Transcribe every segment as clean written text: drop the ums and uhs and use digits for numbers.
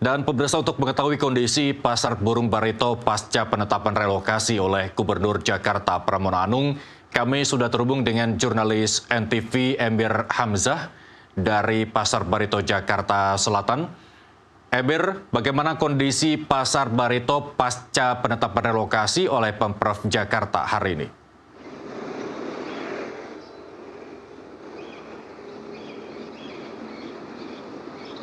Dan pemirsa, untuk mengetahui kondisi pasar burung Barito pasca penetapan relokasi oleh Gubernur Jakarta Pramono Anung, kami sudah terhubung dengan jurnalis NTV Emir Hamzah dari Pasar Barito Jakarta Selatan. Emir, bagaimana kondisi Pasar Barito pasca penetapan relokasi oleh Pemprov Jakarta hari ini?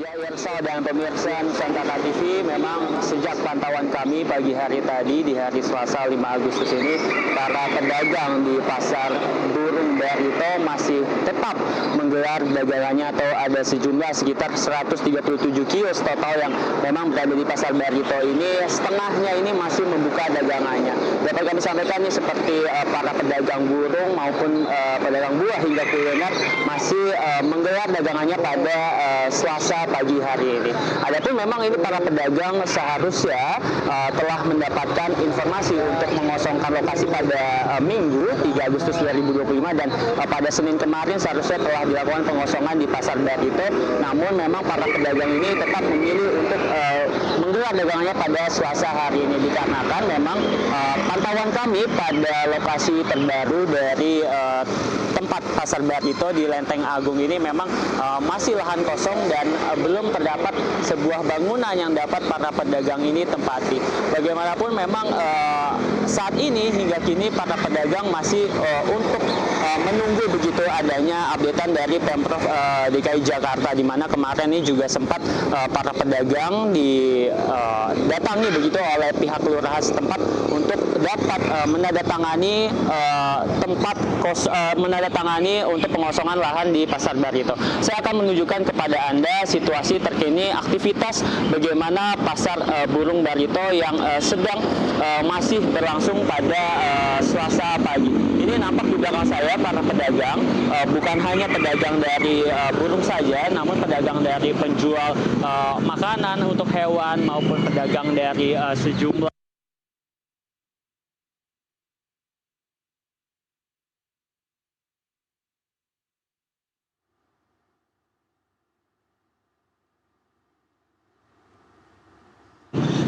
Ya, Irsa dan pemirsa Nusantara TV, memang sejak pantauan kami pagi hari tadi di hari Selasa 5 Agustus ini, para pedagang di Pasar Burung Barito masih tetap menggelar dagangannya, atau ada sejumlah sekitar 137 kios total yang memang berada di Pasar Barito ini. Setengahnya ini masih membuka dagangannya. Dapat kami sampaikan nih, seperti para pedagang burung maupun pedagang buah hingga kuliner masih menggelar dagangannya pada Selasa pagi hari ini. Adapun memang ini para pedagang seharusnya telah mendapatkan informasi untuk mengosongkan lokasi pada Minggu 3 Agustus 2025, dan pada Senin kemarin seharusnya telah dilakukan pengosongan di Pasar Barito. Namun memang para pedagang ini tetap memilih untuk menggelar dagangannya pada Selasa hari ini, dikarenakan memang pantauan kami pada lokasi terbaru dari tempat Pasar Barito di Lenteng Agung ini memang masih lahan kosong dan belum terdapat sebuah bangunan yang dapat para pedagang ini tempati. Bagaimanapun memang saat ini hingga kini para pedagang masih untuk menunggu begitu adanya updatean dari Pemprov DKI Jakarta, di mana kemarin ini juga sempat para pedagang didatangi begitu oleh pihak kelurahan setempat untuk dapat menandatangani menandatangani untuk pengosongan lahan di Pasar Barito. Saya akan menunjukkan kepada Anda situasi terkini aktivitas bagaimana Pasar Burung Barito yang sedang masih berlangsung pada Selasa pagi. Ini nampak di belakang saya para pedagang, bukan hanya pedagang dari burung saja, namun pedagang dari penjual makanan untuk hewan maupun pedagang dari sejumlah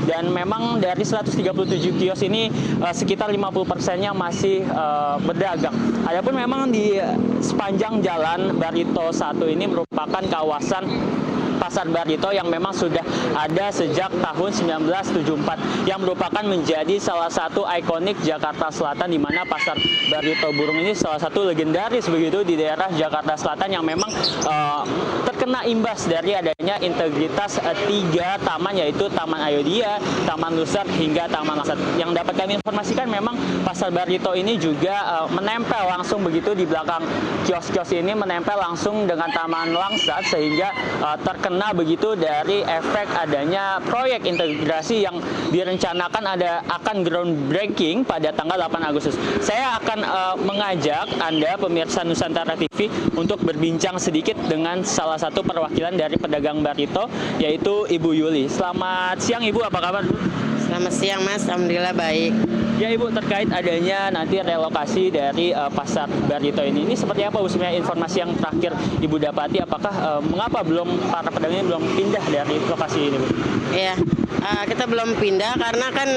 dan memang dari 137 kios ini sekitar 50%-nya masih berdagang. Adapun memang di sepanjang jalan Barito 1 ini merupakan kawasan Pasar Barito yang memang sudah ada sejak tahun 1974, yang merupakan menjadi salah satu ikonik Jakarta Selatan, di mana Pasar Barito Burung ini salah satu legendaris begitu di daerah Jakarta Selatan, yang memang terkena imbas dari adanya integritas tiga taman, yaitu Taman Ayodhya, Taman Lusat, hingga Taman Langsat. Yang dapat kami informasikan, memang Pasar Barito ini juga menempel langsung begitu di belakang kios-kios ini, menempel langsung dengan Taman Langsat, sehingga terkena begitu dari efek adanya proyek integrasi yang direncanakan akan groundbreaking pada tanggal 8 Agustus. Saya akan mengajak Anda pemirsa Nusantara TV untuk berbincang sedikit dengan salah satu perwakilan dari pedagang Barito, yaitu Ibu Yuli. Selamat siang Ibu, apa kabar? Selamat siang Mas, alhamdulillah baik. Ya Ibu, terkait adanya nanti relokasi dari Pasar Barito ini seperti apa Bu sebenarnya informasi yang terakhir Ibu dapati? Apakah mengapa para pedagang ini belum pindah dari lokasi ini Bu? Ya, kita belum pindah karena kan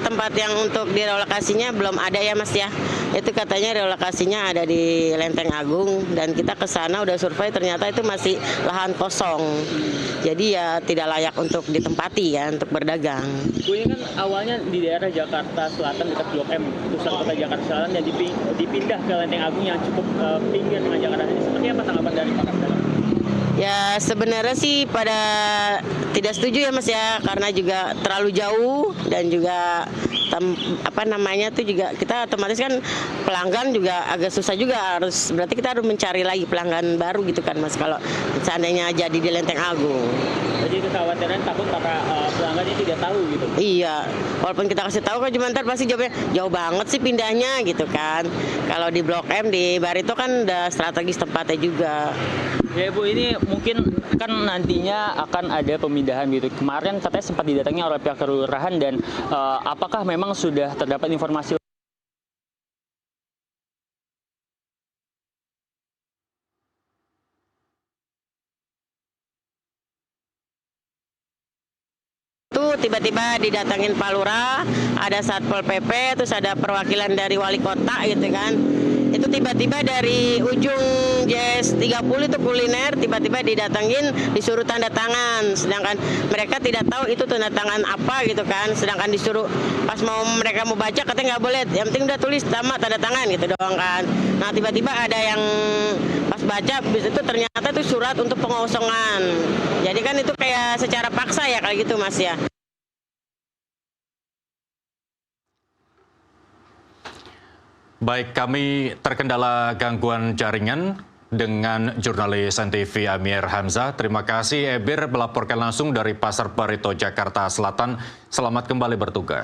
tempat yang untuk direlokasinya belum ada ya Mas ya. Itu katanya relokasinya ada di Lenteng Agung, dan kita ke sana udah survei, ternyata itu masih lahan kosong. Jadi ya tidak layak untuk ditempati ya untuk berdagang. Bu, ini kan awalnya di daerah Jakarta Selatan dekat Blok M, pusat kota Jakarta Selatan, dan dipindah ke Lenteng Agung yang cukup pinggir dengan Jakarta ini. Seperti apa tanggapan dari para pedagang? Ya sebenarnya sih pada tidak setuju ya Mas ya, karena juga terlalu jauh, dan juga juga kita otomatis kan pelanggan juga agak susah juga, berarti kita harus mencari lagi pelanggan baru gitu kan Mas, kalau seandainya jadi di Lenteng Agung. Jadi kekhawatiran takut para pelanggan ini tidak tahu gitu? Iya, walaupun kita kasih tahu kan cuma ntar pasti jawabnya jauh banget sih pindahnya gitu kan. Kalau di Blok M di Barito kan udah strategis tempatnya juga. Ya Bu, ini mungkin kan nantinya akan ada pemindahan gitu. Kemarin katanya sempat didatangi oleh pihak kelurahan, dan apakah memang sudah terdapat informasi itu tiba-tiba didatangin Pak Lurah, ada Satpol PP, terus ada perwakilan dari wali kota gitu kan. Itu tiba-tiba dari ujung JS 30 itu kuliner, tiba-tiba didatangin disuruh tanda tangan, sedangkan mereka tidak tahu itu tanda tangan apa gitu kan, sedangkan disuruh pas mereka mau baca katanya nggak boleh, yang penting udah tulis nama tanda tangan gitu doang kan. Nah tiba-tiba ada yang pas baca itu ternyata itu surat untuk pengosongan, jadi kan itu kayak secara paksa ya kayak gitu Mas ya. Baik, kami terkendala gangguan jaringan dengan jurnalis NTV Amir Hamzah. Terima kasih Ebir melaporkan langsung dari Pasar Barito, Jakarta Selatan. Selamat kembali bertugas.